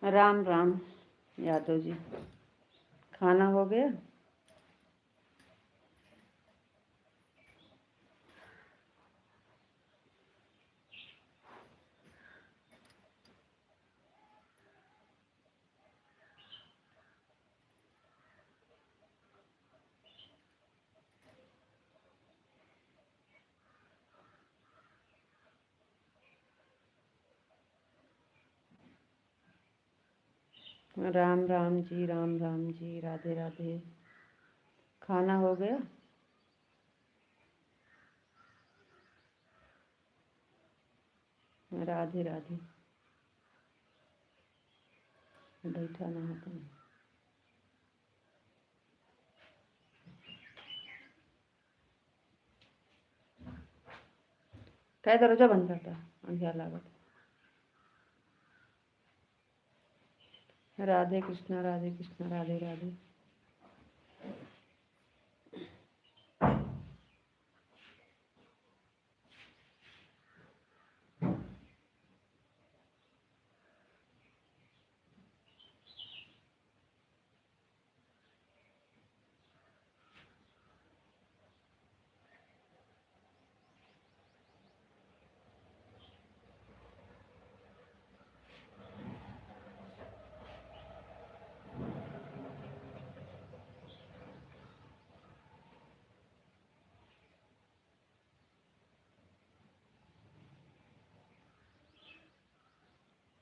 राम राम यादव जी, खाना हो गया? राम राम जी, राम राम जी, राधे राधे। खाना हो गया? राधे राधे। बैठा ना होता है। काय दरवाजा बंद करता अंधेरा लागत। राधे कृष्णा, राधे कृष्णा, राधे राधे।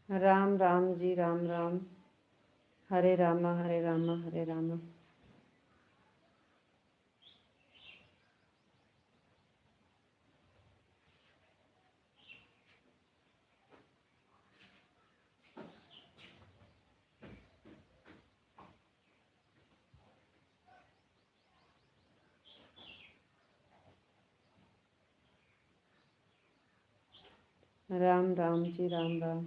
राम राम जी, राम राम। हरे रामा, हरे रामा, हरे रामा। राम राम जी, राम राम।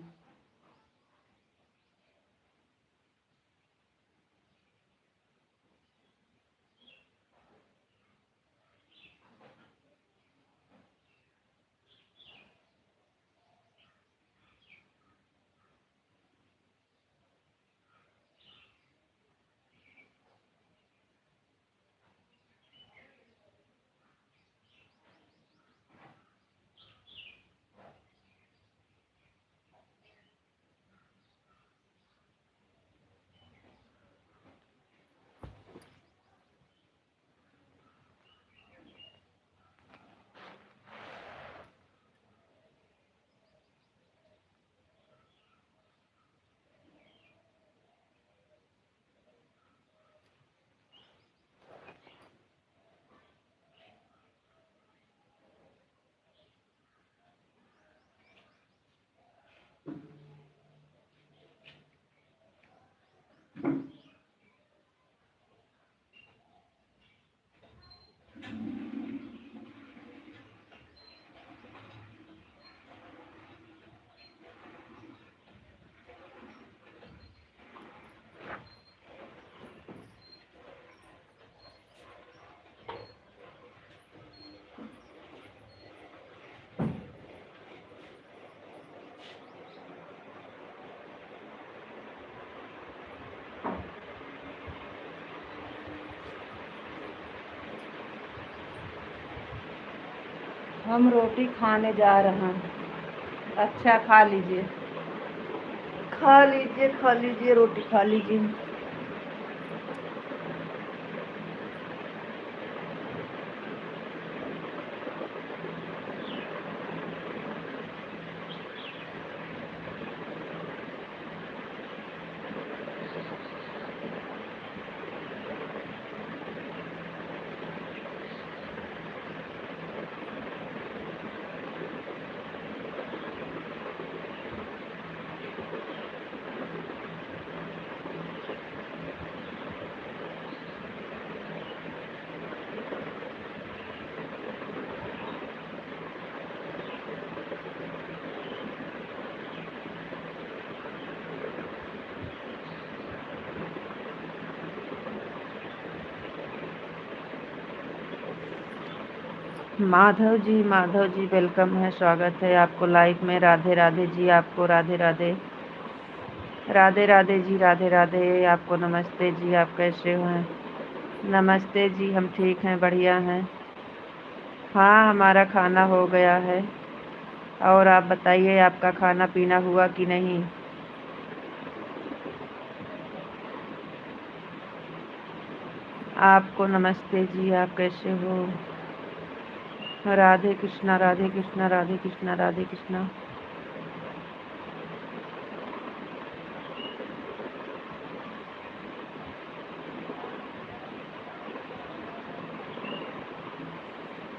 हम रोटी खाने जा रहे हैं। अच्छा, खा लीजिए, खा लीजिए, खा लीजिए, रोटी खा लीजिए। माधव जी वेलकम है, स्वागत है आपको लाइव में। राधे राधे जी, आपको राधे राधे। राधे राधे जी, राधे राधे। आपको नमस्ते जी, आप कैसे हैं? नमस्ते जी, हम ठीक हैं, बढ़िया हैं। हाँ, हमारा खाना हो गया है। और आप बताइए, आपका खाना पीना हुआ कि नहीं? आपको नमस्ते जी, आप कैसे हो? राधे कृष्णा, राधे कृष्णा, राधे कृष्णा, राधे कृष्णा।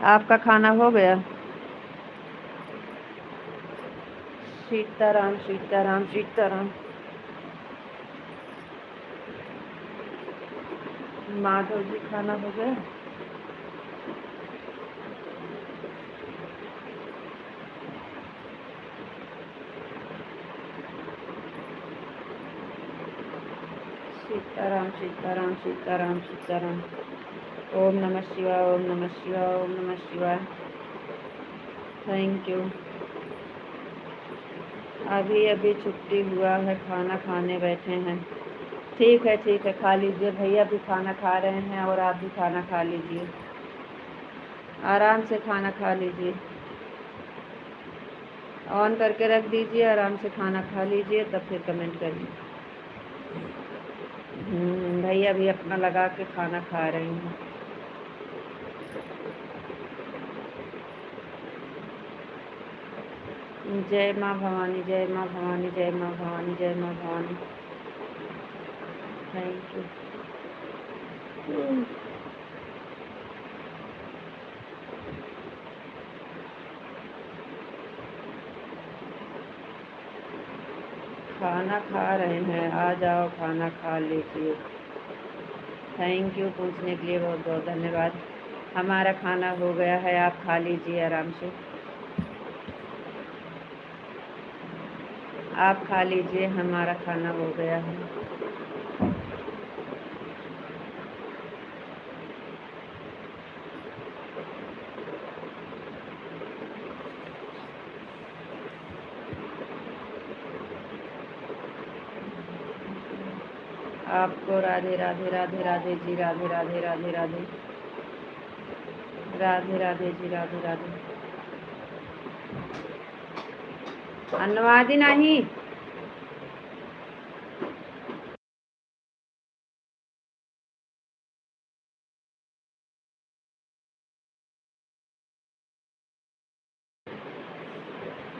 आपका खाना हो गया? सीताराम, सीताराम, सीताराम। माधव जी, खाना हो गया? सीताराम, सीताराम, सीताराम, सीताराम। ओम नमः शिवाय, ओम नमः शिवाय, ओम नमः शिवाय। Thank you. अभी अभी छुट्टी हुआ है, खाना खाने बैठे हैं। ठीक है, खा लीजिए। भैया भी खाना खा रहे हैं और आप भी खाना खा लीजिए। आराम से खाना खा लीजिए। ऑन करके रख दीजिए, आराम से खाना खा लीजिए, तब फिर कमेंट करिए। भैया भी अपना लगा के खाना खा रहे हैं। जय माँ भवानी, जय माँ भवानी, जय माँ भवानी, जय माँ भवानी। Thank you. खाना खा रहे हैं, आ जाओ खाना खा लीजिए। थैंक यू पूछने के लिए, बहुत बहुत धन्यवाद। हमारा खाना हो गया है, आप खा लीजिए आराम से। आप खा लीजिए, हमारा खाना हो गया है। आपको राधे राधे, राधे राधे जी, राधे राधे, राधे राधे, राधे राधे जी, राधे राधे। अन्नवादी नहीं।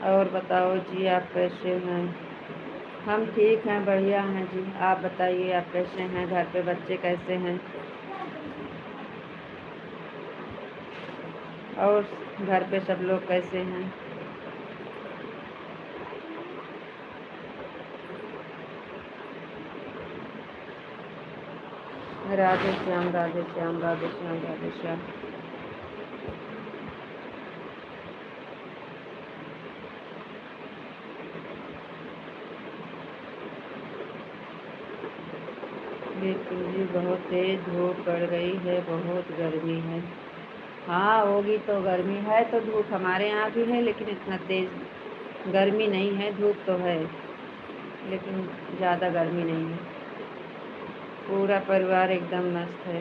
और बताओ जी, आप कैसे हैं? हम ठीक हैं, बढ़िया हैं जी। आप बताइए, आप कैसे हैं? घर पे बच्चे कैसे हैं? और घर पे सब लोग कैसे हैं? राधे श्याम, राधे श्याम, राधे श्याम, राधे श्याम। बिल्कुल जी, बहुत तेज धूप पड़ गई है, बहुत गर्मी है। हाँ, होगी तो। गर्मी है तो धूप हमारे यहाँ भी है, लेकिन इतना तेज गर्मी नहीं है। धूप तो है, लेकिन ज़्यादा गर्मी नहीं है। पूरा परिवार एकदम मस्त है।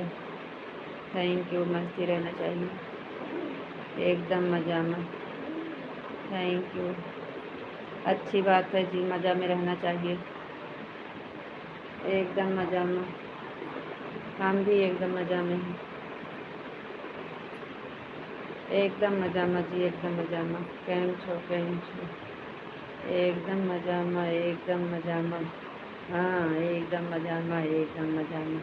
Thank you. मस्त ही रहना चाहिए, एकदम मज़ा में। Thank you. अच्छी बात है जी, मज़ा में रहना चाहिए, एकदम मज़ा में। हम भी एकदम मज़ा में हैं, एकदम मज़ा में जी, एकदम मज़ा में। केम छो, केम छो? एकदम मज़ा में, एकदम मज़ा में। हाँ, एकदम मज़ा में, एकदम मज़ा में।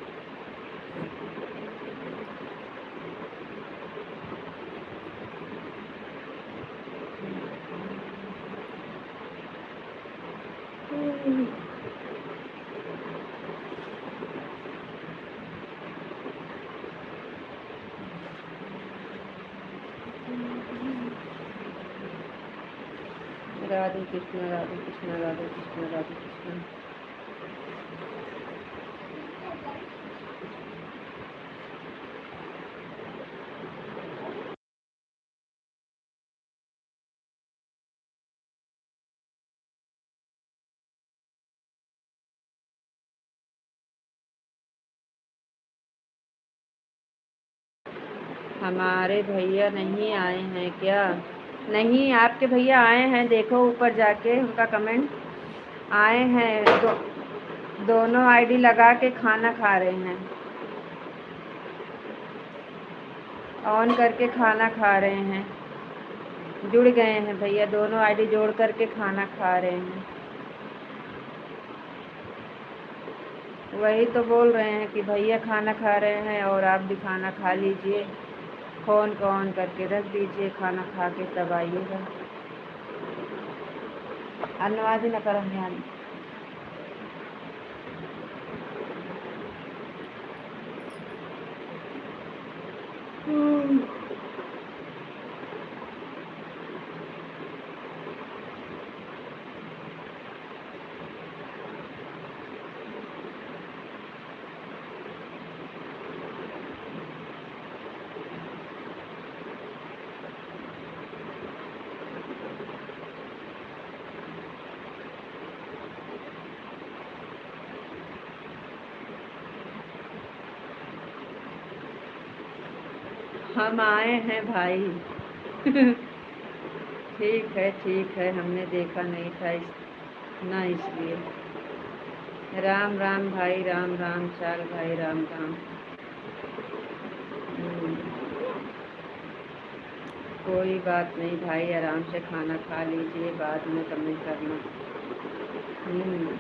राधे कृष्ण, राधे कृष्ण, राधे कृष्ण, राधे कृष्ण। हमारे भैया नहीं आए हैं क्या? नहीं, आपके भैया आए हैं, देखो ऊपर जाके उनका कमेंट। आए हैं, दोनों आईडी लगा के खाना खा रहे हैं, ऑन करके खाना खा रहे हैं। जुड़ गए हैं भैया, दोनों आईडी जोड़ करके खाना खा रहे हैं। वही तो बोल रहे हैं कि भैया खाना खा रहे हैं और आप भी खाना खा लीजिए, फ़ोन को ऑन करके रख दीजिए, खाना खा के तब आइएगा। अन्नवादी न करम ध्यान। हम आए हैं भाई। ठीक है, हमने देखा नहीं था ना, इसलिए। राम राम भाई, राम राम चाल भाई, राम राम। कोई बात नहीं भाई, आराम से खाना खा लीजिए, बाद में कमेंट करना। हम्म।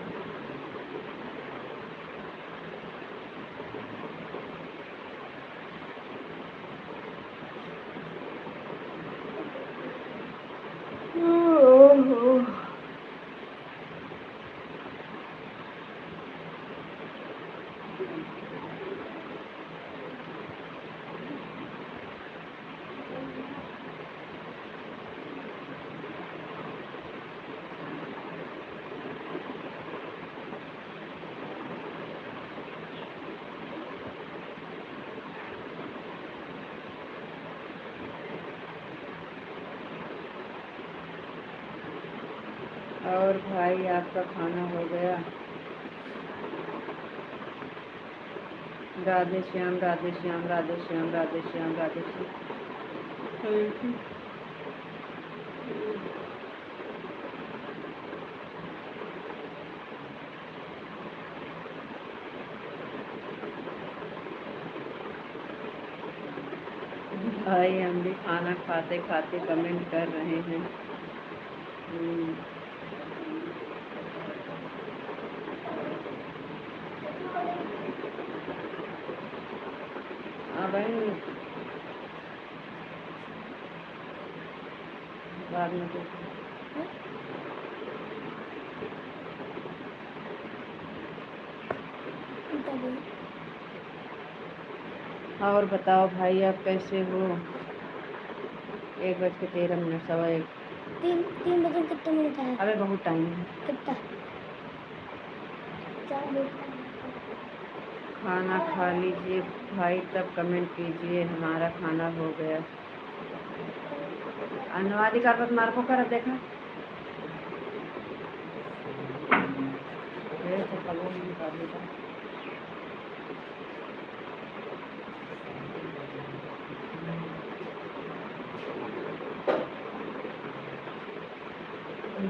और भाई आपका खाना हो गया? राधे श्याम, राधे श्याम, राधे श्याम, राधे श्याम, राधे श्याम। भाई हम भी खाना खाते खाते कमेंट कर रहे हैं। अब बाद में और बताओ भाई, आप कैसे हो? 1:13, 1:15। 3 बजे कितने मिनट है? अबे बहुत टाइम है। कितना? खाना खा लीजिए भाई, तब कमेंट कीजिए हमारा खाना हो गया। अनुवादी का पत मार को कर देखा।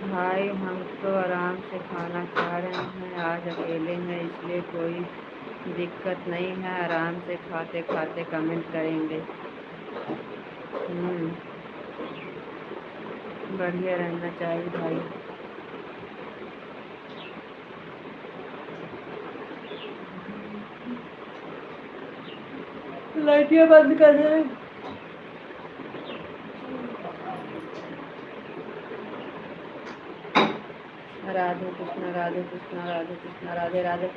भाई हम तो आराम से खाना खा रहे हैं, आज अकेले हैं इसलिए कोई दिक्कत नहीं है, आराम से खाते खाते कमेंट करेंगे। बढ़िया रहना चाहिए भाई। लाइटियाँ बंद कर दे। राधे कृष्णा, राधे कृष्णा, राधे कृष्णा, राधे राधे।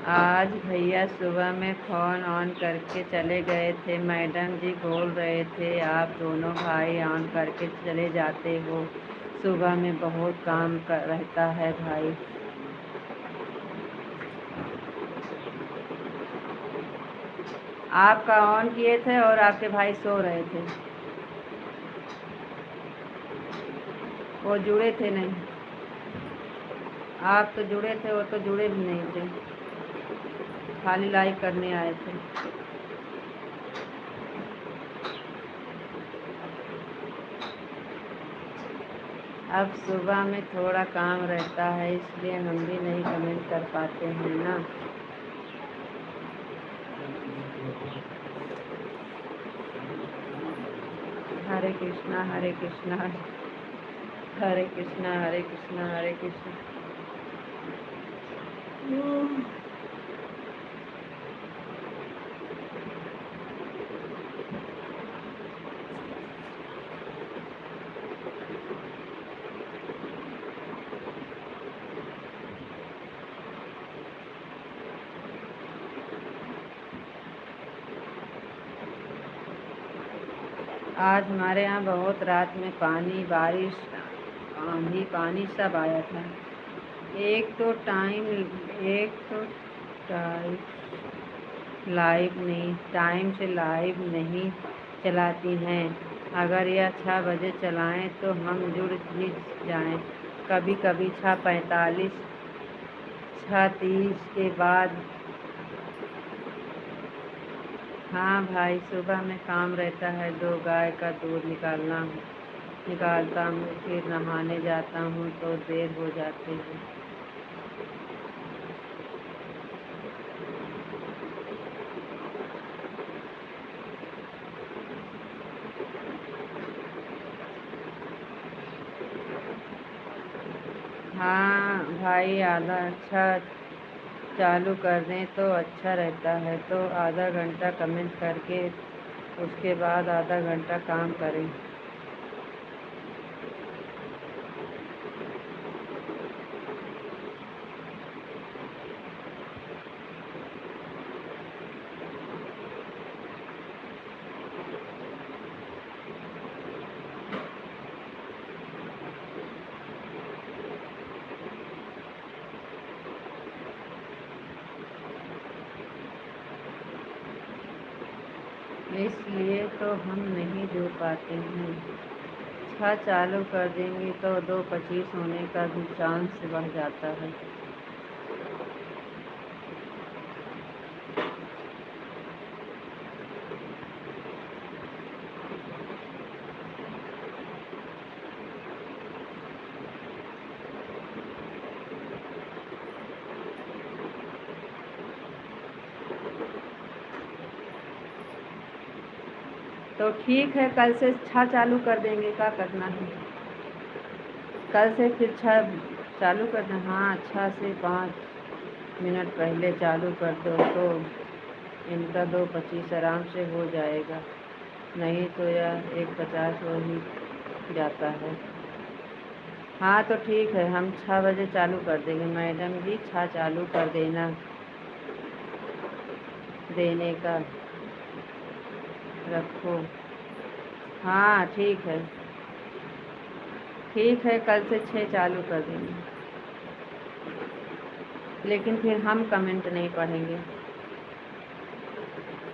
आज भैया सुबह में फ़ोन ऑन करके चले गए थे, मैडम जी बोल रहे थे आप दोनों भाई ऑन करके चले जाते हो, सुबह में बहुत काम रहता है भाई। आपका ऑन किए थे और आपके भाई सो रहे थे, वो जुड़े थे नहीं। आप तो जुड़े थे, वो तो जुड़े भी नहीं थे, खाली लाइक करने आए थे। अब सुबह में थोड़ा काम रहता है, इसलिए हम भी नहीं कमेंट कर पाते हैं ना। हरे कृष्णा हरे कृष्णा हरे कृष्णा हरे कृष्णा हरे कृष्णा। आज हमारे यहाँ बहुत रात में पानी, बारिश, आंधी, पानी सब आया था। एक तो टाइम टाइम से लाइव नहीं चलाती हैं। अगर यह 6 बजे चलाएं तो हम जुड़ भी जाएं। कभी कभी 6:45, 6:30 के बाद। हाँ भाई, सुबह में काम रहता है, 2 गाय का दूध निकालता हूँ, फिर नहाने जाता हूँ तो देर हो जाती है। हाँ भाई, आधा अच्छा चालू कर दें तो अच्छा रहता है, तो आधा घंटा कमेंट करके उसके बाद आधा घंटा काम करें। इसलिए तो हम नहीं जुड़ पाते हैं। 6 चालू कर देंगे तो 2:25 होने का भी चांस बढ़ जाता है। तो ठीक है, कल से 6 चालू कर देंगे, क्या करना है। कल से फिर 6 चालू कर दें। हाँ, 6 से 5 मिनट पहले चालू कर दो तो इनका 2:25 आराम से हो जाएगा। नहीं तो यह 1:50 हो ही जाता है। हाँ तो ठीक है, हम 6 बजे चालू कर देंगे। मैडम जी 6 चालू कर देने का रखो। हाँ ठीक है, कल से 6 चालू कर देंगे, लेकिन फिर हम कमेंट नहीं पढ़ेंगे,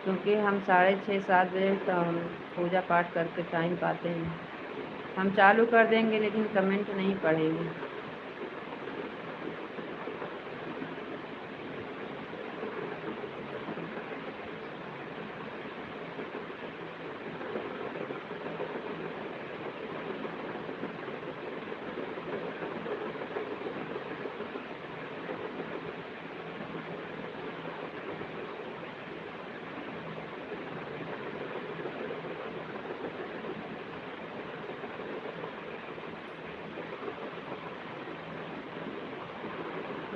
क्योंकि हम 6:30 7 बजे तो हम पूजा पाठ करके टाइम पाते हैं। हम चालू कर देंगे लेकिन कमेंट नहीं पढ़ेंगे।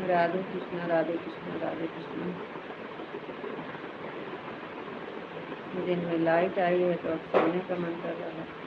राधे कृष्णा राधे कृष्णा राधे कृष्णा। दिन में लाइट आई है तो अब सोने का मन कर रहा है।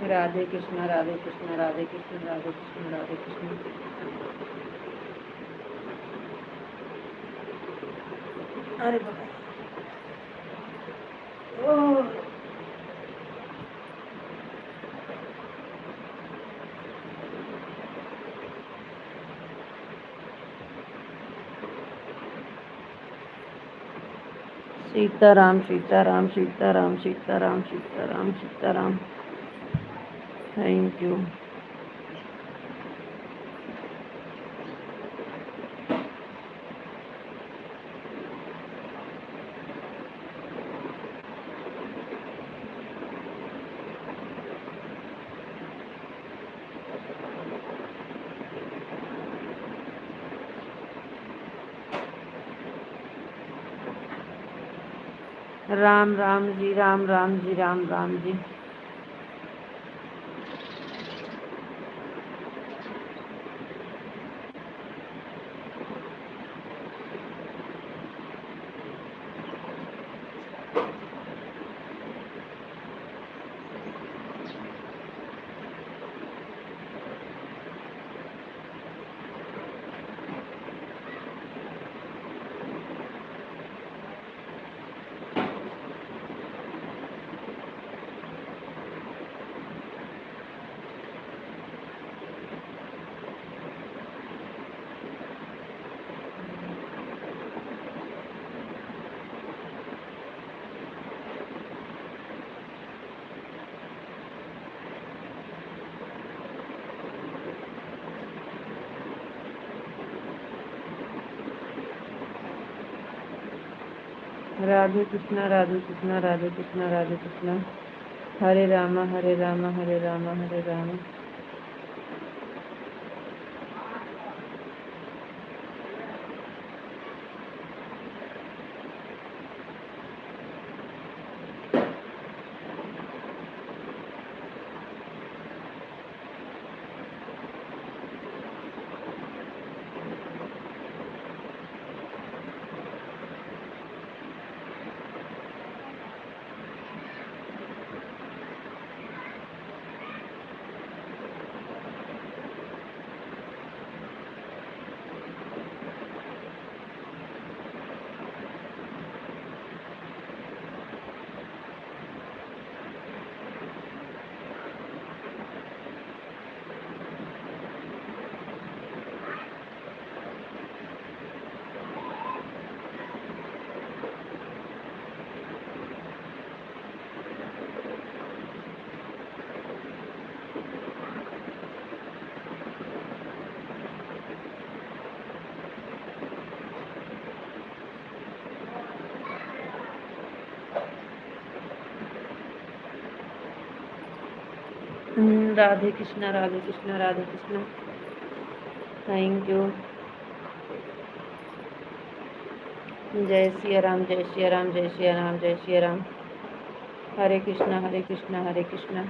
राधे कृष्ण राधे कृष्ण राधे कृष्ण राधे कृष्ण राधे कृष्ण। अरे बाबा ओह Sitaram Sitaram Sitaram Sitaram Sitaram Sitaram. Thank you. Ram Ram ji Ram Ram ji Ram Ram ji. Radhe Krishna Radhe Krishna Radhe Krishna Radhe Krishna. Hare Ram Hare Ram Hare Ram Hare Ram. Radhe Krishna Radhe Krishna Radhe Krishna. Thank you. जय सिया राम जय सिया राम जय सिया राम जय सिया राम। हरे कृष्ण हरे कृष्ण हरे कृष्ण।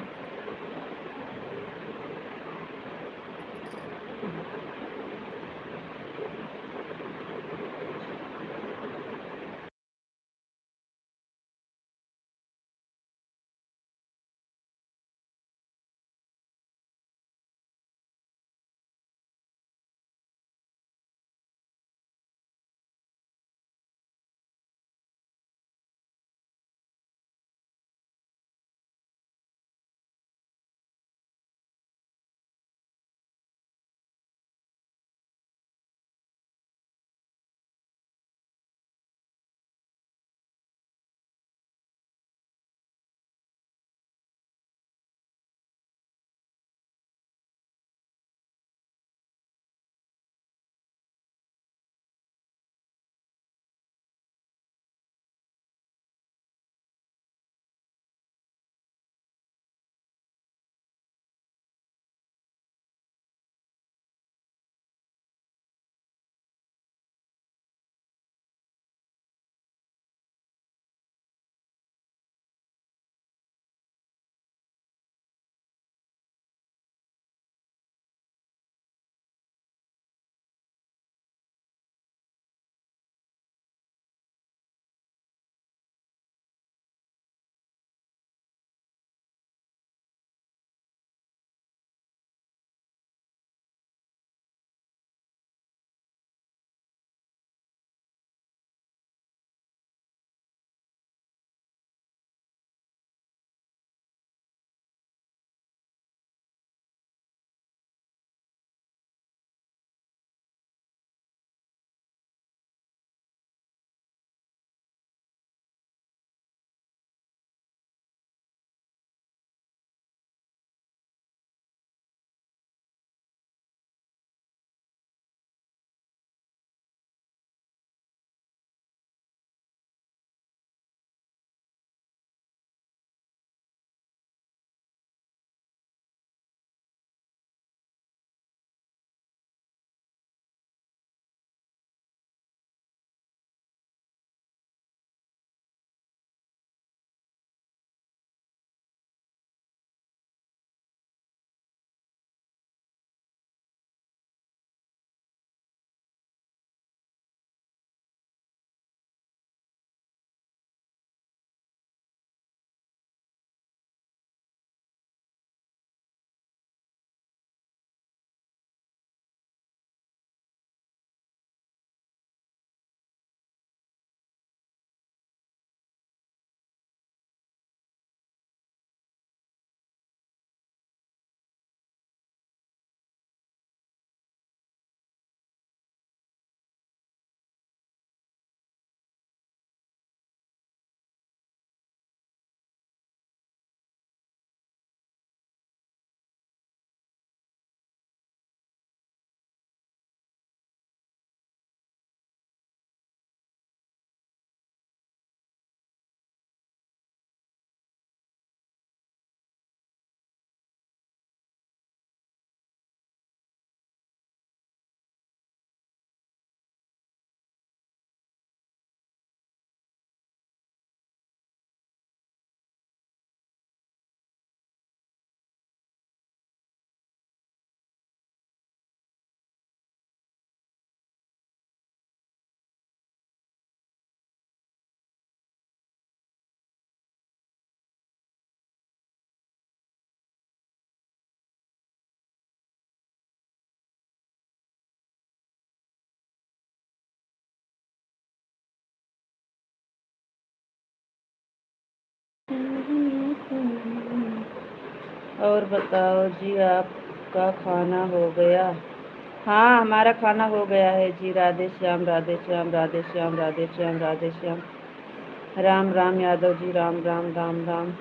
और बताओ जी, आपका खाना हो गया? हाँ, हमारा खाना हो गया है जी। राधे श्याम, राधे श्याम, राधे श्याम, राधे श्याम, राधे श्याम। राम राम यादव जी, राम राम राम राम।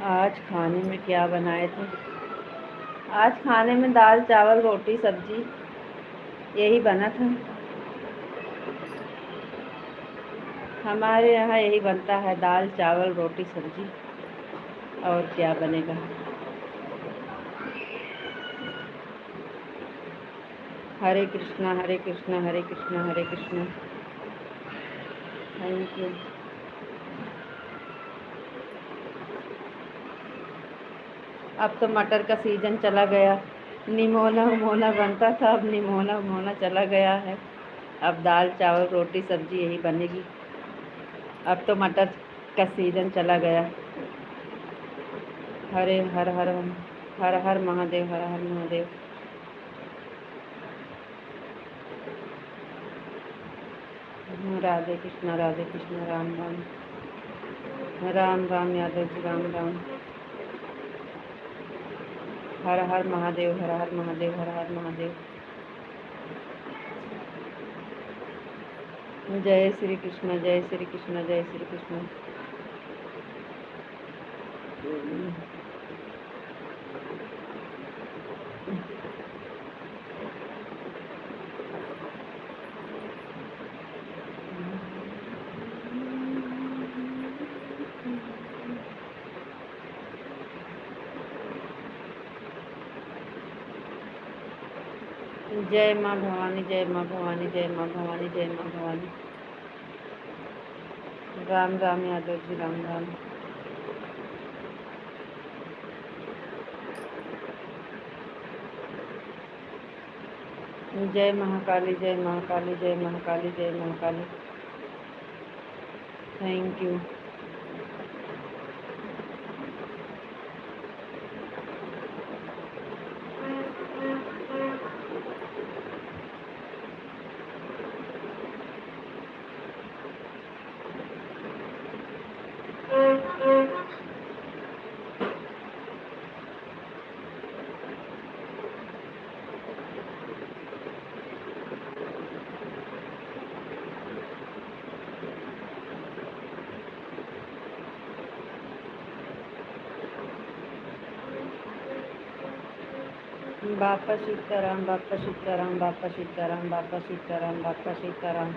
आज खाने में क्या बनाए थे? आज खाने में दाल चावल रोटी सब्जी यही बना था। हमारे यहाँ यही बनता है, दाल चावल रोटी सब्जी, और क्या बनेगा। हरे कृष्णा हरे कृष्णा हरे कृष्णा हरे कृष्णा। Thank you. अब तो मटर का सीजन चला गया। निमोना उमोना बनता था, अब निमोना उमोना चला गया है। अब दाल चावल रोटी सब्जी यही बनेगी। अब तो मटर का सीजन चला गया। हरे हर हर हर हर महादेव, हर हर महादेव। राधे कृष्णा राम राम। राम राम यादव जी, राम राम। हर हर महादेव, हर हर महादेव, हर हर महादेव। जय श्री कृष्ण, जय श्री कृष्ण, जय श्री कृष्ण। जय माँ भवानी, जय माँ भवानी, जय माँ भवानी, जय माँ भवानी। राम राम यादव जी, राम राम। जय महाकाली, जय महाकाली, जय महाकाली, जय महाकाली। Thank you. बापा सीताराम, बापा सीताराम, बापा सीताराम, बापा सीताराम, बापा सीताराम।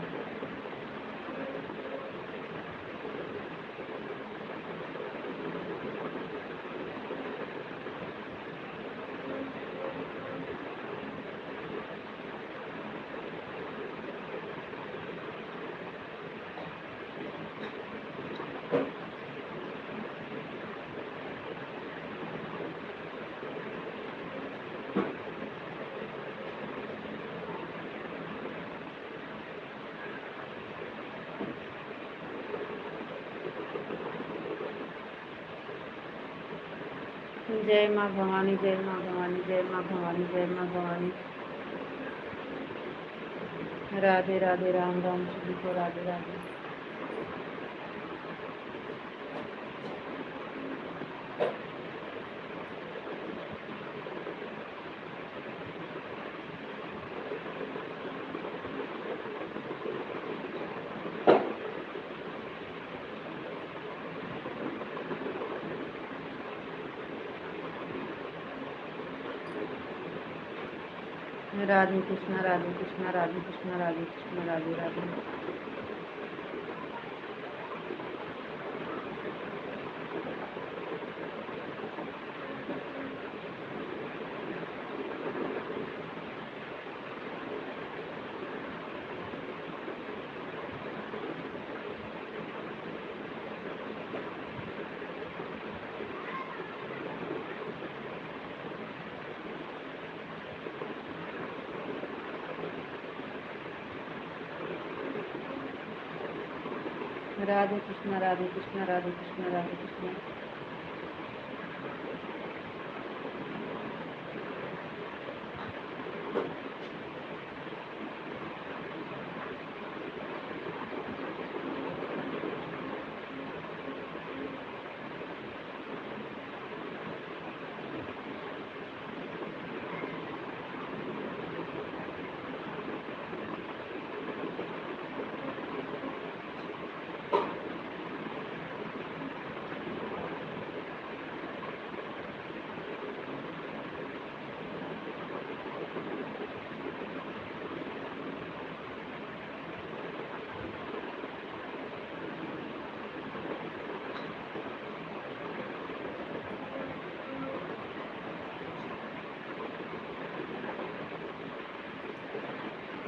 जय माँ भवानी, जय माँ भवानी, जय माँ भवानी, जय माँ भवानी। राधे राधे, राम राम सभी को राधे राधे। राधे कृष्णा, राधे कृष्णा, राधे कृष्णा, राधे कृष्णा, राधे राधे। राधे कृष्णा, राधे कृष्णा, राधे कृष्णा, राधे कृष्णा।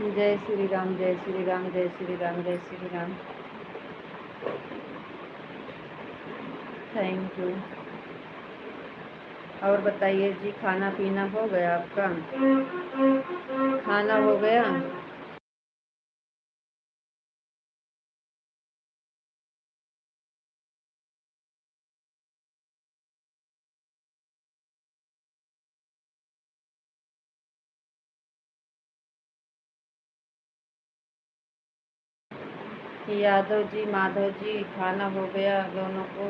जय श्री राम, जय श्री राम, जय श्री राम, जय श्री राम। Thank you. और बताइए जी, खाना पीना हो गया आपका? खाना हो गया? यादव जी, माधव जी, खाना हो गया दोनों को?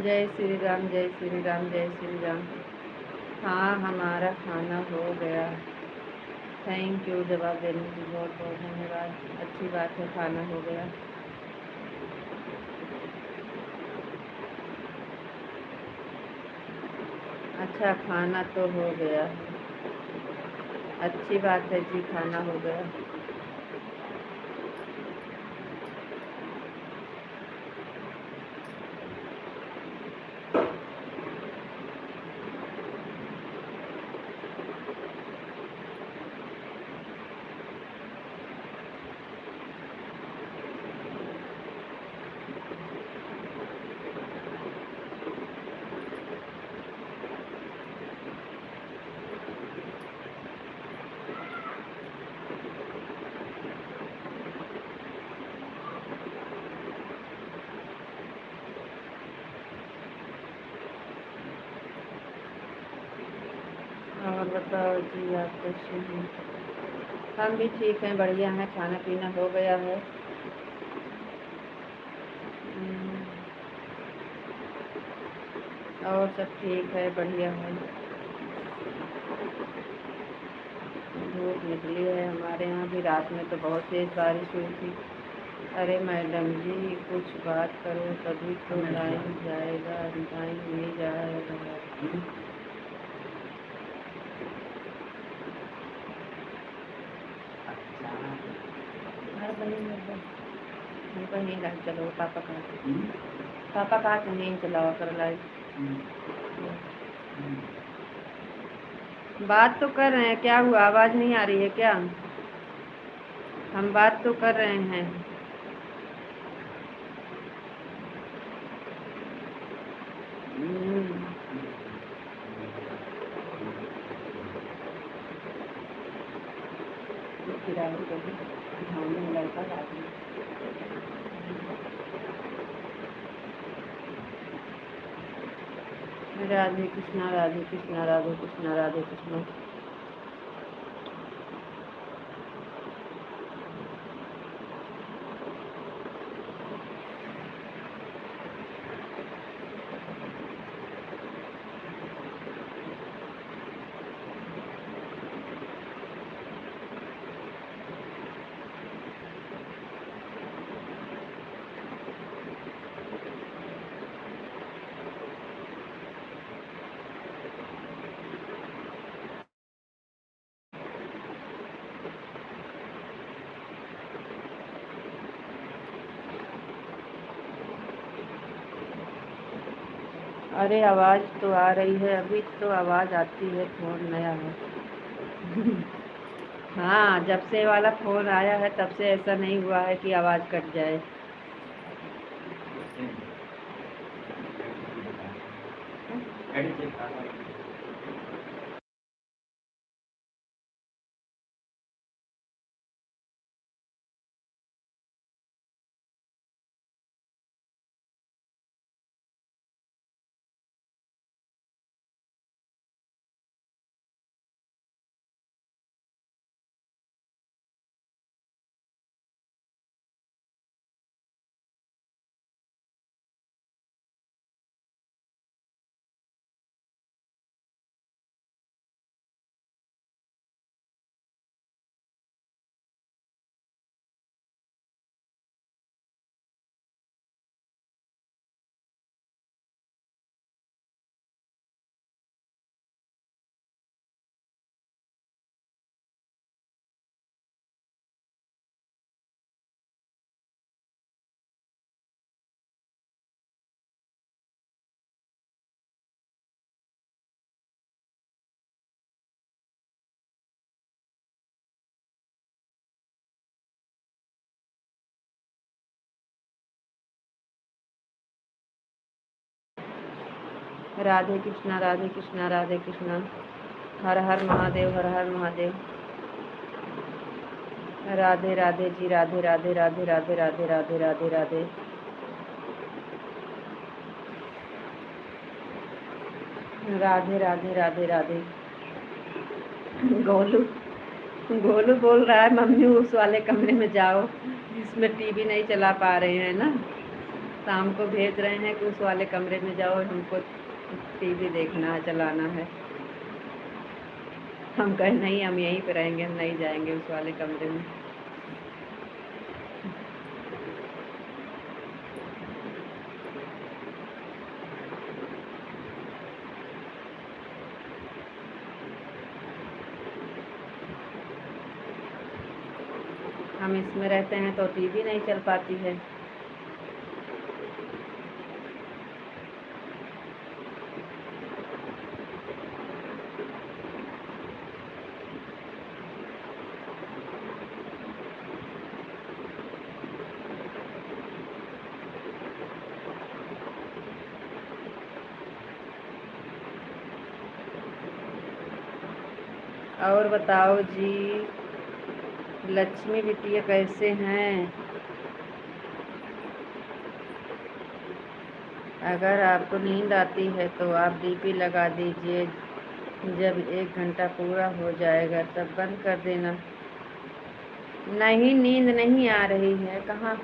जय श्री राम, जय श्री राम, जय श्री राम। हाँ, हमारा खाना हो गया। थैंक यू, जवाब देने के लिए बहुत बहुत धन्यवाद। अच्छी बात है, खाना हो गया। अच्छा, खाना तो हो गया है। अच्छी बात है जी, खाना हो गया। और बताओ जी, आप कैसे हैं? हम भी ठीक हैं, बढ़िया हैं, खाना पीना हो गया है। और सब ठीक है, बढ़िया है। धूप निकली है हमारे यहाँ भी। रात में तो बहुत तेज़ बारिश हुई थी। अरे मैडम जी, कुछ बात करो तभी तो टाइम जाएगा, टाइम नहीं जाएगा। हमको नींद आ चलो पापा कहाँ? पापा कहाँ से नींद चलावा कर लाई? बात तो कर रहे हैं, क्या हुआ? आवाज़ नहीं आ रही है क्या? हम बात तो कर रहे हैं। लड़का राधे कृष्णा, राधे कृष्णा, राधे कृष्णा, राधे कृष्णा। अरे आवाज़ तो आ रही है, अभी तो आवाज़ आती है, फ़ोन नया है। हाँ, जब से वाला फ़ोन आया है तब से ऐसा नहीं हुआ है कि आवाज़ कट जाए। राधे कृष्णा राधे कृष्णा राधे कृष्णा। हर हर महादेव हर हर महादेव। राधे राधे जी राधे राधे राधे राधे राधे राधे राधे राधे। राधे राधे राधे राधे। गोलू गोलू बोल रहा है मम्मी उस वाले कमरे में जाओ जिसमें टीवी नहीं चला पा रहे हैं ना। शाम को भेज रहे हैं कि उस वाले कमरे में जाओ हमको टीवी देखना है चलाना है। हम कहे नहीं हम यहीं पे रहेंगे हम नहीं जाएंगे उस वाले कमरे में। हम इसमें रहते हैं तो टीवी नहीं चल पाती है। और बताओ जी लक्ष्मी बिटिया कैसे हैं। अगर आपको नींद आती है तो आप डीपी लगा दीजिए। जब 1 घंटा पूरा हो जाएगा तब बंद कर देना। नहीं नींद नहीं आ रही है कहाँ।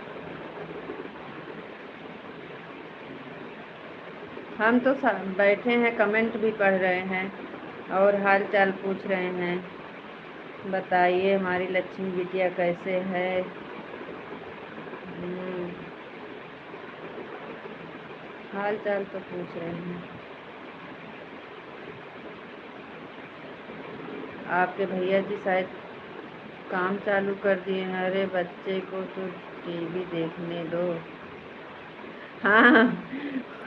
हम तो बैठे हैं कमेंट भी पढ़ रहे हैं और हाल चाल पूछ रहे हैं। बताइए हमारी लक्ष्मी बिटिया कैसे है। हाल चाल तो पूछ रहे हैं। आपके भैया जी शायद काम चालू कर दिए हैं। अरे बच्चे को तो टीवी देखने दो। हाँ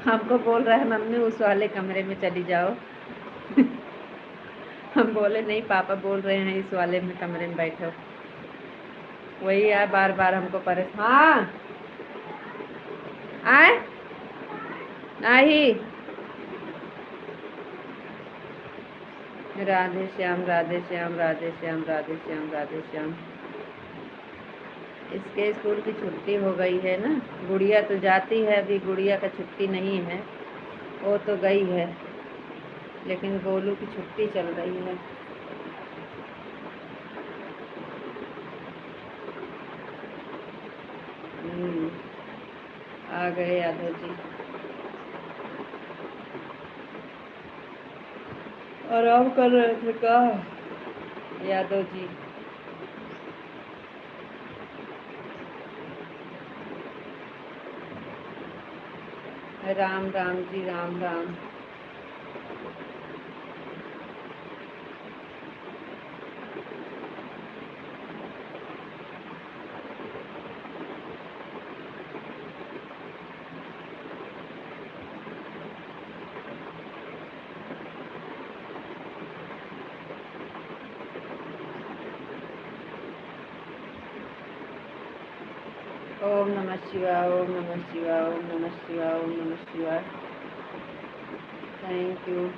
हमको बोल रहा है मम्मी उस वाले कमरे में चली जाओ। हम बोले नहीं पापा बोल रहे हैं इस वाले में कमरे में बैठो। वही है बार बार हमको परेशान। हाँ आए नहीं। राधे श्याम राधे श्याम राधे श्याम राधे श्याम राधे श्याम। इसके स्कूल की छुट्टी हो गई है ना। गुड़िया तो जाती है अभी गुड़िया का छुट्टी नहीं है वो तो गई है लेकिन गोलू की छुट्टी चल रही है। आ गए यादव जी। आराम कर रहे थे का यादव जी। राम राम जी राम राम। ओम नमः शिवाय ओम नमः शिवाय ओम नमः शिवाय ओम नमः शिवाय। Thank you.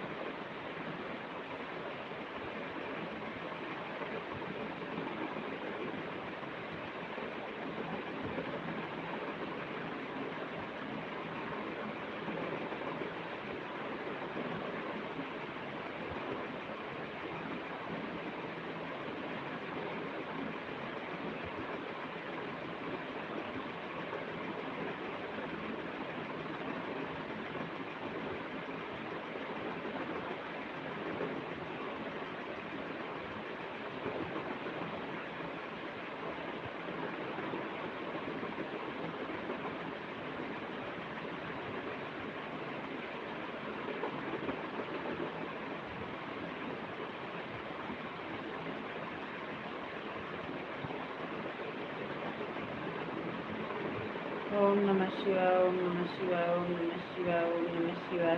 ओम नमः शिवाय ओम नमः शिवाय ओम नमः शिवाय ओम नमः शिवाय।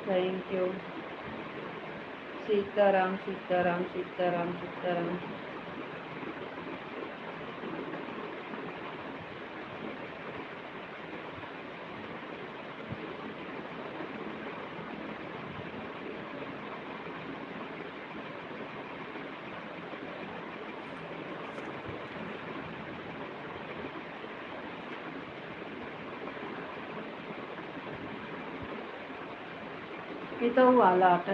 Thank you. सीताराम सीताराम सीताराम सीताराम। अभी तो हुआ लौट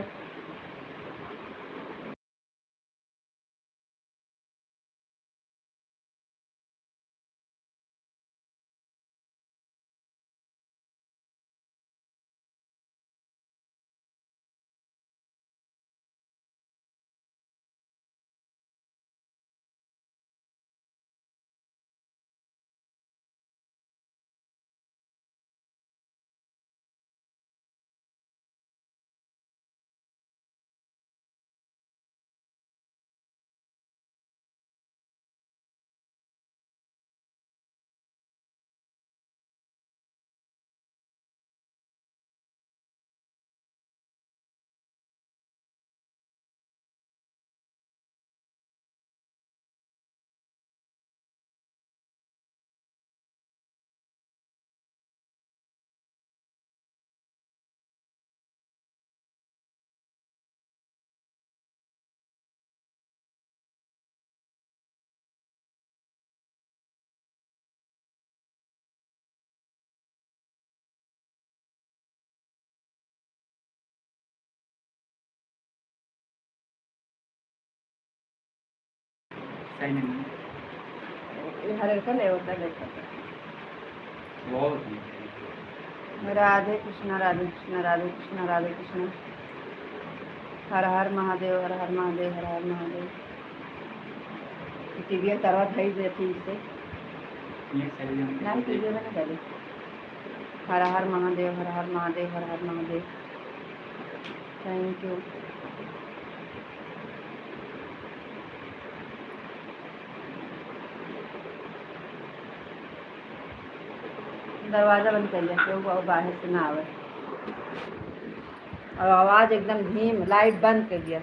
हरे को ले होता देखो राधे कृष्ण राधे कृष्ण राधे कृष्ण राधे कृष्ण हर हर महादेव हर हर महादेव हर हर महादेव टीवी तरह થઈ જતી છે नहीं टीवी में नहीं हर हर महादेव हर हर महादेव हर हर महादेव थैंक यू दरवाज़ा बंद कर लिया क्यों वो बाहर से ना आवे और आवाज़ एकदम धीम लाइट बंद कर दिया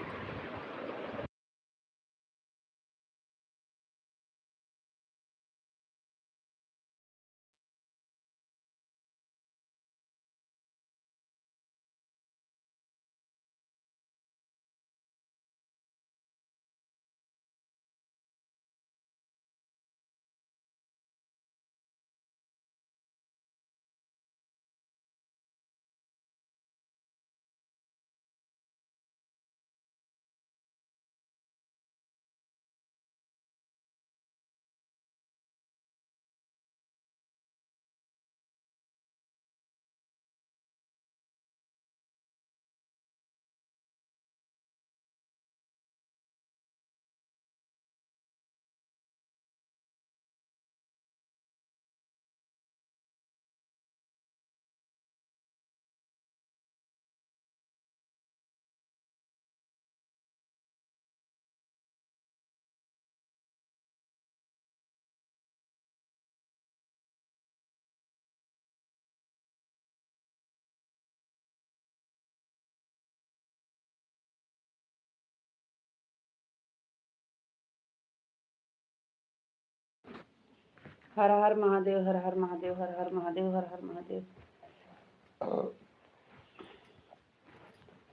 Har Har Mahadev Har Har Mahadev Har Har Mahadev Har Har Mahadev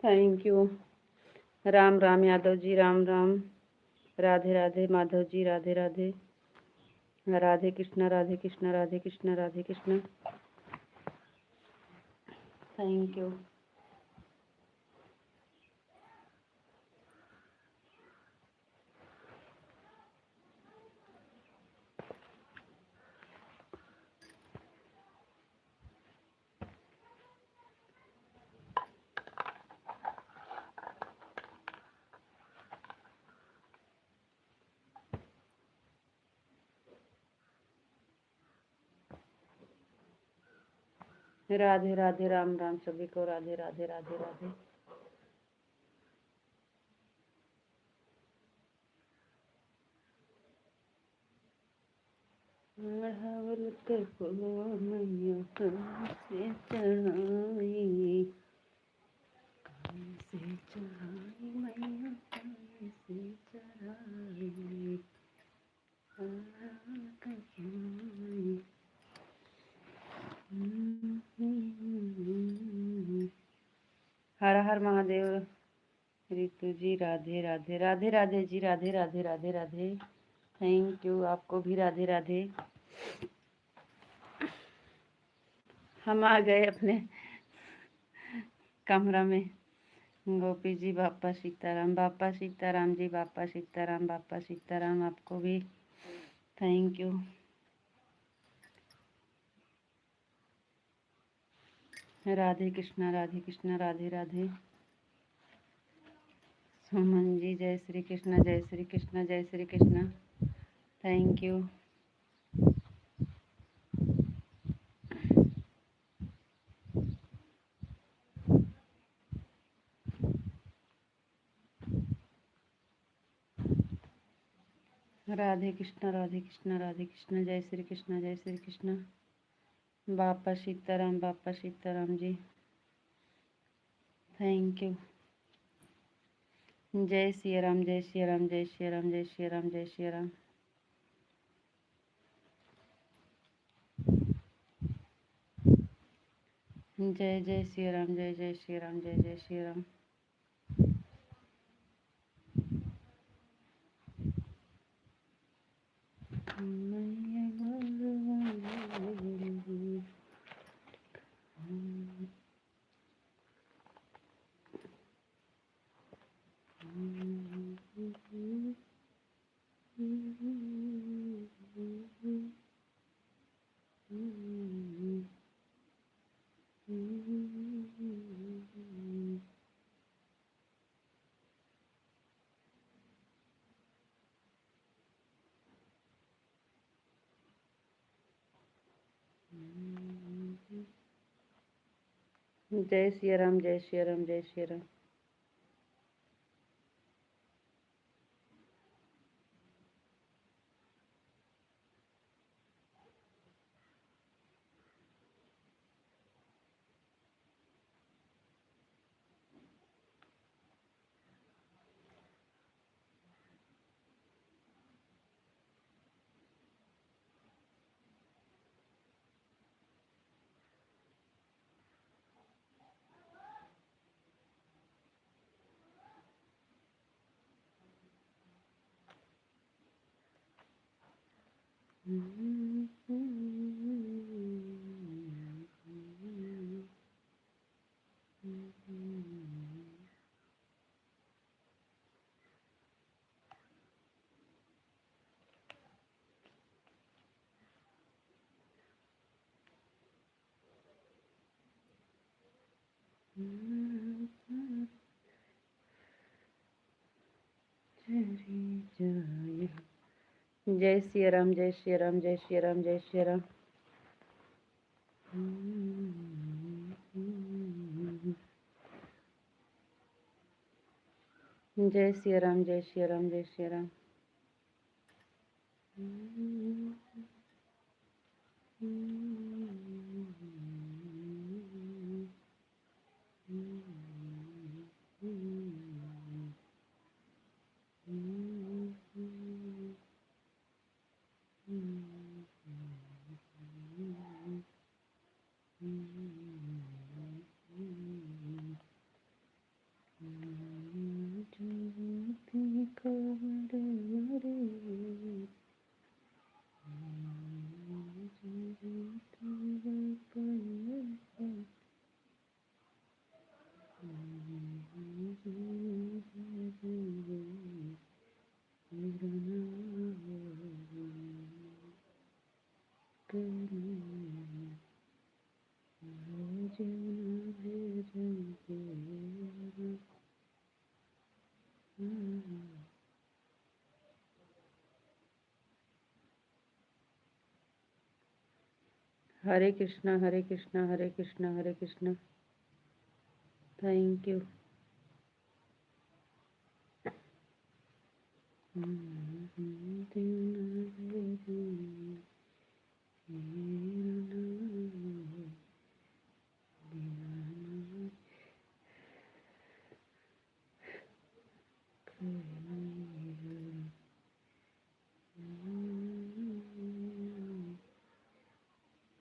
thank you Ram Ram Yadav ji Ram Ram Radhe Radhe Madhav ji Radhe Radhe Radhe Krishna Radhe Krishna Radhe Krishna Radhe Krishna thank you Radhe Radhe Ram Ram सभी को राधे राधे राधे राधे अढ़ावल के फूलों मैया से चढ़ाई मैया से चढ़ाई हर हर महादेव रितु जी राधे राधे राधे राधे जी राधे राधे राधे राधे थैंक यू आपको भी राधे राधे हम आ गए अपने कमरा में गोपी जी बापा सीताराम जी, बापा सीताराम आपको भी थैंक यू। राधे कृष्णा राधे राधे। सुमन जी जय श्री कृष्णा जय श्री कृष्णा थैंक यू। राधे कृष्णा जय श्री कृष्णा। बापा सीताराम जी थैंक यू। जय श्री राम जय श्री राम जय श्री राम जय श्री राम जय श्री राम। जय श्री राम जय श्री राम जय श्री राम। जय श्री राम जय श्री राम जय श्री राम। जय श्री राम जय श्री राम जय श्री राम जय श्री राम। जय श्री राम जय श्री राम जय श्री राम। हरे कृष्णा हरे कृष्णा हरे कृष्णा हरे कृष्णा थैंक यू।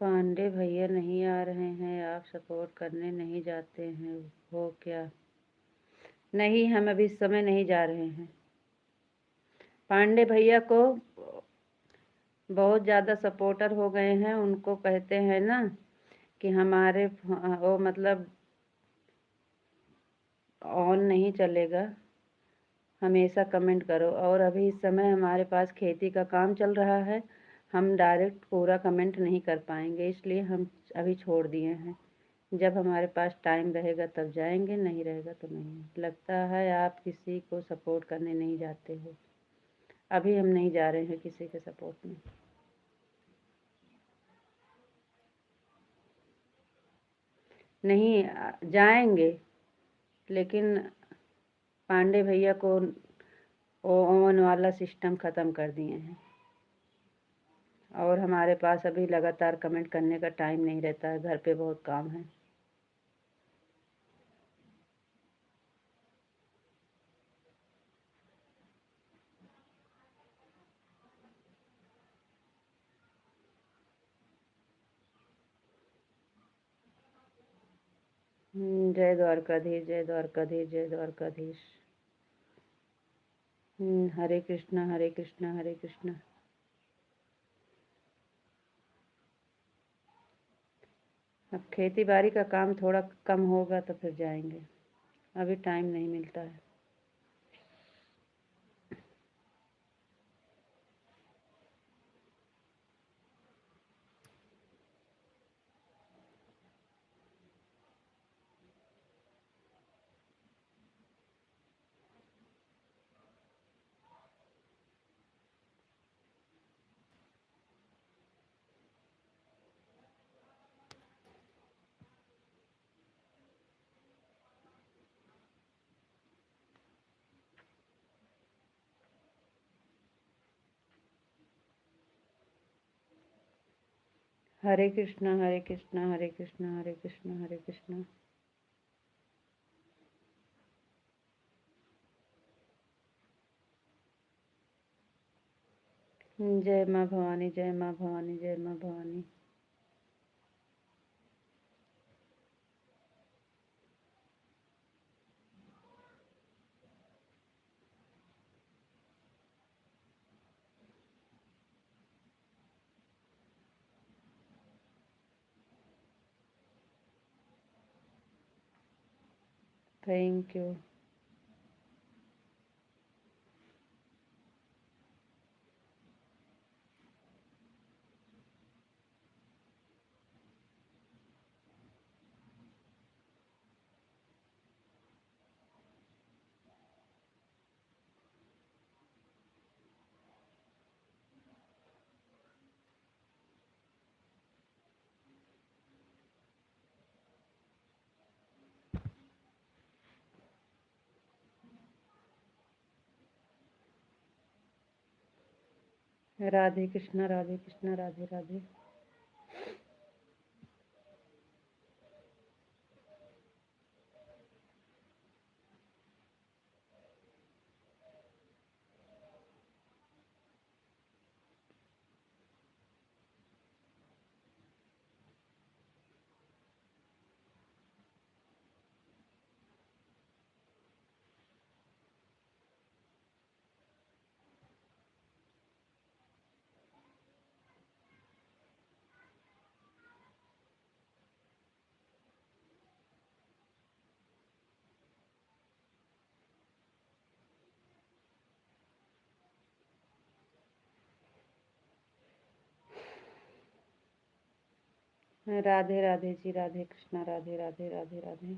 पांडे भैया नहीं आ रहे हैं, आप सपोर्ट करने नहीं जाते हैं हो क्या? नहीं, हम अभी इस समय नहीं जा रहे हैं। पांडे भैया को बहुत ज़्यादा सपोर्टर हो गए हैं, उनको कहते हैं ना कि हमारे वो मतलब ऑन नहीं चलेगा, हमेशा कमेंट करो। और अभी इस समय हमारे पास खेती का काम चल रहा है, हम डायरेक्ट पूरा कमेंट नहीं कर पाएंगे, इसलिए हम अभी छोड़ दिए हैं। जब हमारे पास टाइम रहेगा तब जाएंगे, नहीं रहेगा तो नहीं। लगता है आप किसी को सपोर्ट करने नहीं जाते हो। अभी हम नहीं जा रहे हैं किसी के सपोर्ट में। नहीं जाएंगे, लेकिन पांडे भैया को ओवन वाला सिस्टम ख़त्म कर दिए हैं, और हमारे पास अभी लगातार कमेंट करने का टाइम नहीं रहता है, घर पे बहुत काम है। जय द्वारकाधीश, जय द्वारकाधीश, जय द्वारकाधीश। हरे कृष्णा, हरे कृष्णा, हरे कृष्णा। अब खेती बाड़ी का काम थोड़ा कम होगा तो फिर जाएंगे, अभी टाइम नहीं मिलता है। हरे कृष्णा, हरे कृष्णा, हरे कृष्णा, हरे कृष्णा, हरे कृष्णा। जय माँ भवानी, जय माँ भवानी, जय माँ भवानी। Thank you. राधे कृष्णा, राधे कृष्णा, राधे राधे। राधे राधे जी, राधे कृष्णा, राधे राधे, राधे राधे।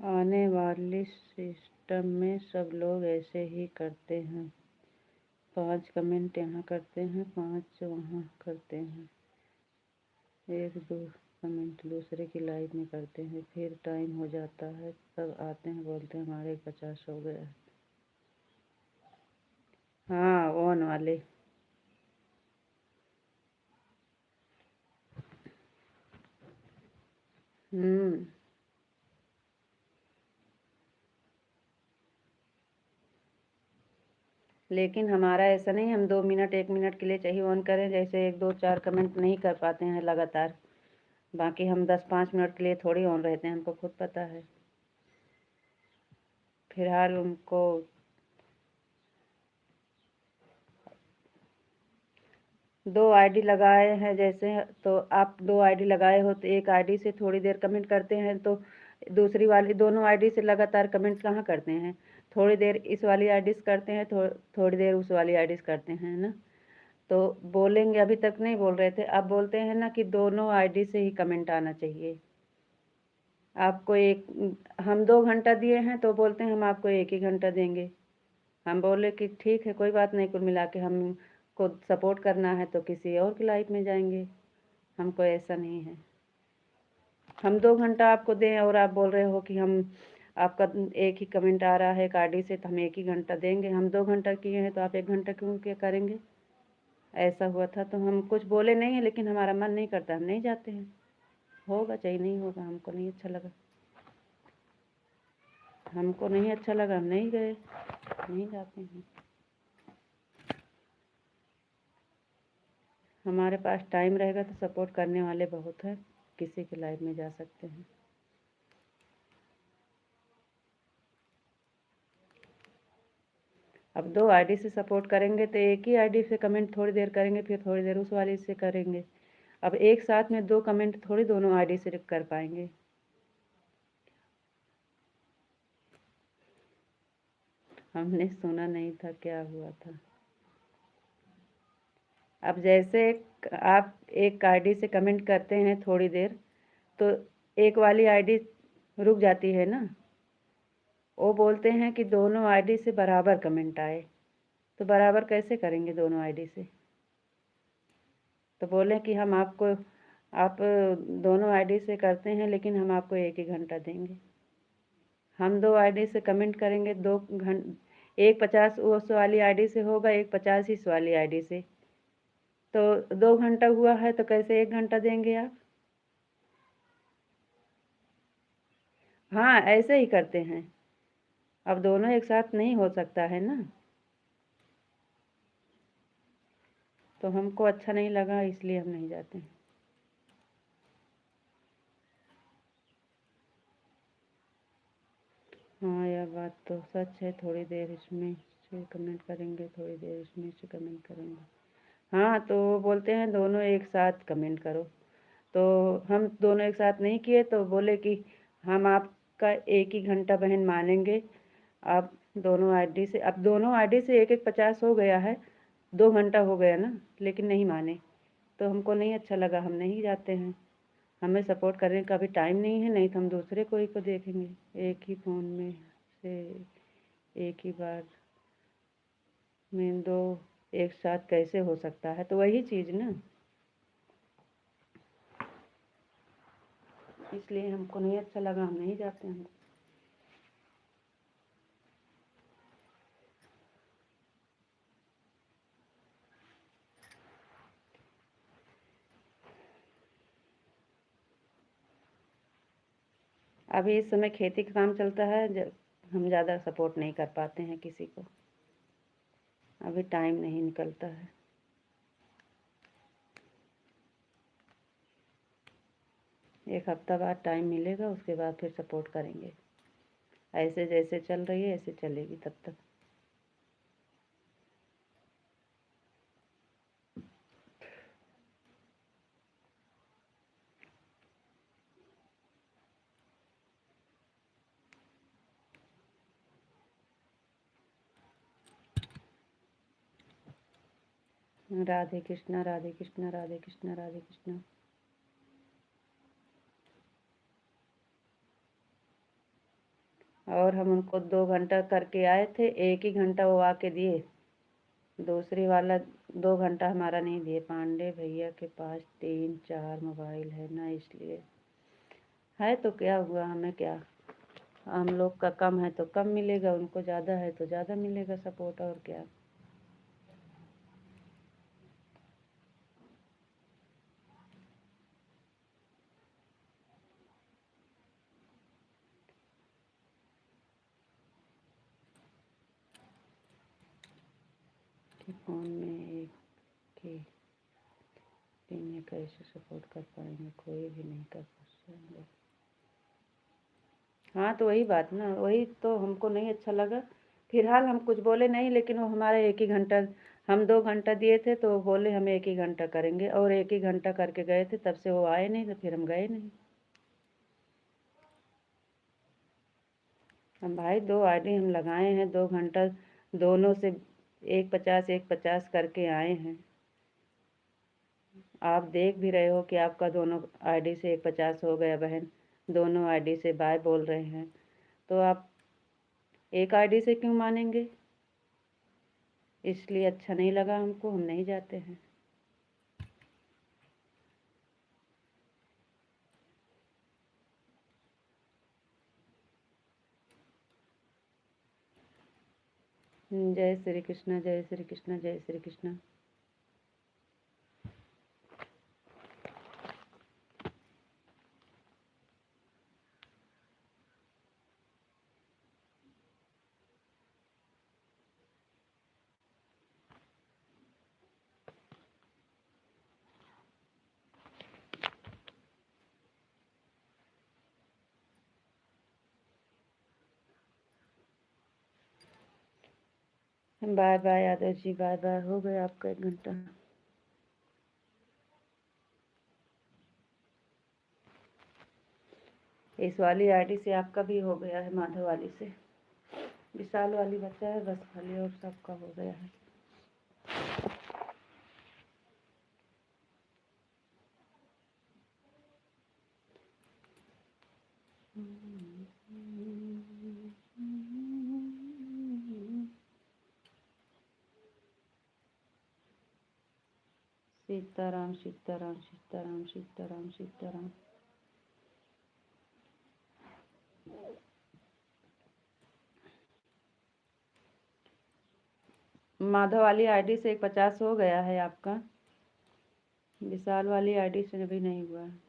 आने वाली सिस्टम में सब लोग ऐसे ही करते हैं, 5 कमेंट यहाँ करते हैं, 5 वहाँ करते हैं, 1-2 कमेंट दूसरे की लाइव में करते हैं, फिर टाइम हो जाता है तब आते हैं बोलते हैं हमारे 50 हो गया है। हाँ ऑन वाले। लेकिन हमारा ऐसा नहीं, हम 2 मिनट 1 मिनट के लिए चाहिए ऑन करें, जैसे 1 2 4 कमेंट नहीं कर पाते हैं लगातार, बाकी हम 10-5 मिनट के लिए थोड़ी ऑन रहते हैं, हमको खुद पता है। फिलहाल उनको 2 आईडी लगाए हैं, जैसे तो आप 2 आईडी लगाए हो तो एक आईडी से थोड़ी देर कमेंट करते हैं, तो दूसरी वाली दोनों आईडी से लगातार कमेंट कहाँ करते हैं, थोड़ी देर इस वाली आईडी से करते हैं, थोड़ी देर उस वाली आईडी से करते हैं ना। तो बोलेंगे, अभी तक नहीं बोल रहे थे, अब बोलते हैं ना कि दोनों आईडी से ही कमेंट आना चाहिए। आपको हम 2 घंटा दिए हैं तो बोलते हैं हम आपको 1 ही घंटा देंगे। हम बोले कि ठीक है कोई बात नहीं, कुल मिला के हमको सपोर्ट करना है तो किसी और की लाइफ में जाएंगे, हमको ऐसा नहीं है। हम 2 घंटा आपको दें और आप बोल रहे हो कि हम आपका 1 ही कमेंट आ रहा है एक आईडी से तो हम 1 ही घंटा देंगे। हम 2 घंटा किए हैं तो आप 1 घंटा क्यों क्या करेंगे? ऐसा हुआ था तो हम कुछ बोले नहीं है, लेकिन हमारा मन नहीं करता, हम नहीं जाते हैं। होगा चाहे नहीं होगा, हमको नहीं अच्छा लगा, हमको नहीं अच्छा लगा, हम नहीं गए, नहीं जाते हैं। हमारे पास टाइम रहेगा तो सपोर्ट करने वाले बहुत हैं, किसी के लाइफ में जा सकते हैं। अब 2 आईडी से सपोर्ट करेंगे तो एक ही आईडी से कमेंट थोड़ी देर करेंगे, फिर थोड़ी देर उस वाली से करेंगे। अब एक साथ में 2 कमेंट थोड़ी दोनों आईडी से कर पाएंगे। हमने सुना नहीं था क्या हुआ था। अब जैसे आप एक आईडी से कमेंट करते हैं थोड़ी देर, तो एक वाली आईडी रुक जाती है ना, वो बोलते हैं कि दोनों आईडी से बराबर कमेंट आए, तो बराबर कैसे करेंगे दोनों आईडी से? तो बोले कि हम आपको आप दोनों आईडी से करते हैं लेकिन हम आपको 1 ही घंटा देंगे। हम 2 आईडी से कमेंट करेंगे, 1 50 उस वाली आईडी से होगा, 1 50 इस वाली आईडी से, तो 2 घंटा हुआ है तो कैसे 1 घंटा देंगे आप? हाँ ऐसे ही करते हैं, अब दोनों एक साथ नहीं हो सकता है ना, तो हमको अच्छा नहीं लगा इसलिए हम नहीं जाते हैं। हाँ यह बात तो सच है, थोड़ी देर इसमें से कमेंट करेंगे, थोड़ी देर इसमें से कमेंट करेंगे। हाँ तो बोलते हैं दोनों एक साथ कमेंट करो, तो हम दोनों एक साथ नहीं किए तो बोले कि हम आपका 1 ही घंटा बहन मानेंगे। आप दोनों आईडी से, अब दोनों आईडी से 1 1 50 हो गया है, 2 घंटा हो गया ना, लेकिन नहीं माने, तो हमको नहीं अच्छा लगा, हम नहीं जाते हैं। हमें सपोर्ट करने का भी टाइम नहीं है, नहीं तो हम दूसरे कोई को देखेंगे। एक ही फ़ोन में से एक ही बार में 2 एक साथ कैसे हो सकता है? तो वही चीज़ ना, इसलिए हमको नहीं अच्छा लगा, हम नहीं जाते हैं। अभी इस समय खेती का काम चलता है, हम ज़्यादा सपोर्ट नहीं कर पाते हैं किसी को, अभी टाइम नहीं निकलता है। एक हफ्ता बाद टाइम मिलेगा, उसके बाद फिर सपोर्ट करेंगे। ऐसे जैसे चल रही है ऐसे चलेगी तब तक। राधे कृष्णा राधे कृष्णा राधे कृष्णा राधे कृष्णा। और हम उनको 2 घंटा करके आए थे, 1 ही घंटा वो आके दिए, दूसरी वाला 2 घंटा हमारा नहीं दिए। पांडे भैया के पास 3-4 मोबाइल है ना, इसलिए है तो क्या हुआ, हमें क्या, हम लोग का कम है तो कम मिलेगा, उनको ज़्यादा है तो ज़्यादा मिलेगा सपोर्ट, और क्या। फ़ोन में एक के में कैसे सपोर्ट कर पाएंगे, कोई भी नहीं कर पाएंगे। हाँ तो वही बात ना, वही तो हमको नहीं अच्छा लगा। फिलहाल हम कुछ बोले नहीं, लेकिन वो हमारा 1 ही घंटा, हम 2 घंटा दिए थे तो वो बोले हम 1 ही घंटा करेंगे, और 1 ही घंटा करके गए थे, तब से वो आए नहीं तो फिर हम गए नहीं। हम भाई 2 आईडी हम लगाए हैं, 2 घंटा दोनों से 150 करके आए हैं। आप देख भी रहे हो कि आपका दोनों आईडी से 150 हो गया बहन, दोनों आईडी से बाय बोल रहे हैं, तो आप एक आईडी से क्यों मानेंगे। इसलिए अच्छा नहीं लगा हमको, हम नहीं जाते हैं। जय श्री कृष्ण, जय श्री कृष्ण, जय Shri Krishna. Bye bye Yadav ji, bye bye, हो गया आपका 1 घंटा। इस वाली आईडी से आपका भी हो गया है, माधव वाली से, विशाल वाली बचा है बस खाली, और सबका हो गया है। सीताराम सीताराम सीताराम सीताराम सीताराम। माधव वाली आईडी से 50 हो गया है आपका, विशाल वाली आईडी से अभी नहीं हुआ है।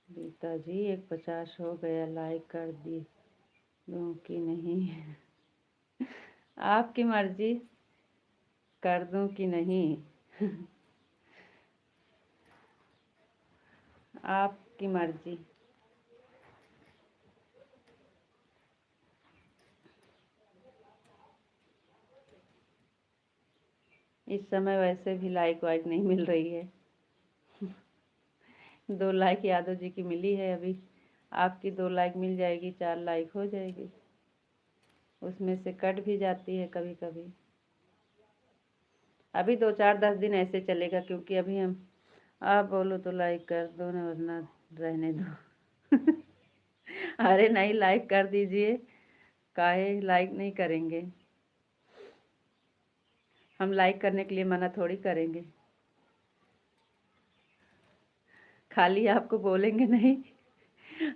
गीता जी 150 हो गया, लाइक कर दी दूँ कि नहीं। आपकी मर्जी, कर दूँ कि नहीं। आपकी मर्जी। इस समय वैसे भी लाइक वाइक नहीं मिल रही है। 2 लाइक यादव जी की मिली है अभी, आपकी 2 लाइक मिल जाएगी, 4 लाइक हो जाएगी, उसमें से कट भी जाती है कभी कभी। अभी 2-4-10 दिन ऐसे चलेगा, क्योंकि अभी हम, आप बोलो तो लाइक कर दो ना, वरना रहने दो। अरे नहीं, लाइक कर दीजिए, काहे लाइक नहीं करेंगे, हम लाइक करने के लिए मना थोड़ी करेंगे, खाली आपको बोलेंगे नहीं।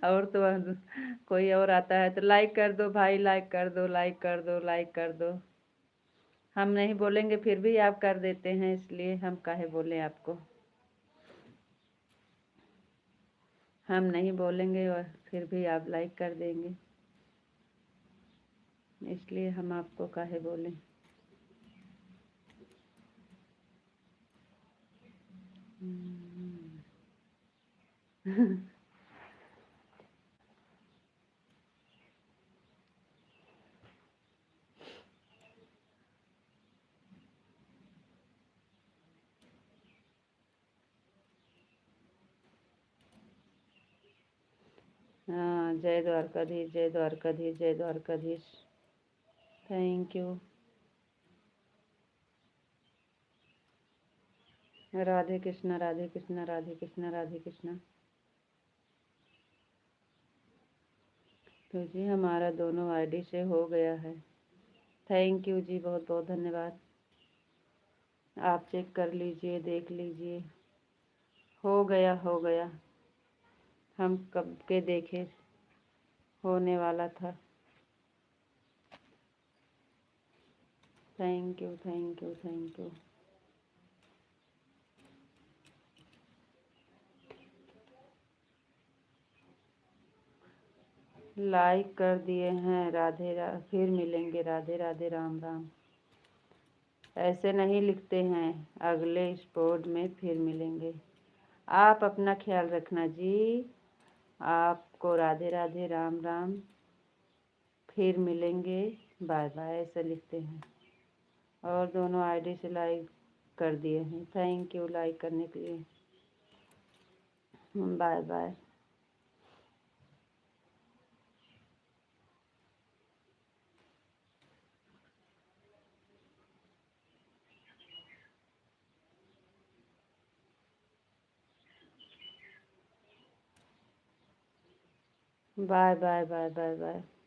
और तो कोई और आता है तो लाइक कर दो भाई, लाइक कर दो, लाइक कर दो, लाइक कर दो, हम नहीं बोलेंगे फिर भी आप कर देते हैं, इसलिए हम काहे बोले आपको, हम नहीं बोलेंगे और फिर भी आप लाइक कर देंगे, इसलिए हम आपको काहे बोलें। हाँ, जय द्वारकाधीश, जय द्वारकाधीश, जय द्वारकाधीश। Thank you. राधे कृष्णा, राधे कृष्णा, राधे कृष्णा, राधे कृष्णा। तो जी हमारा दोनों आईडी से हो गया है। थैंक यू जी, बहुत बहुत धन्यवाद। आप चेक कर लीजिए, देख लीजिए। हो गया, हो गया। हम कब के देखे, होने वाला था। Thank you, thank you, thank you. Like कर दिए हैं। फिर मिलेंगे। राधे राधे, राम राम। ऐसे नहीं लिखते हैं, अगले स्पोर्ट में फिर मिलेंगे। आप अपना ख्याल रखना जी। आपको राधे राधे, राम राम। फिर मिलेंगे, बाय बाय, ऐसे लिखते हैं। और दोनों आईडी से लाइक कर दिए हैं। थैंक यू लाइक करने के लिए। Bye bye. Bye bye bye bye bye.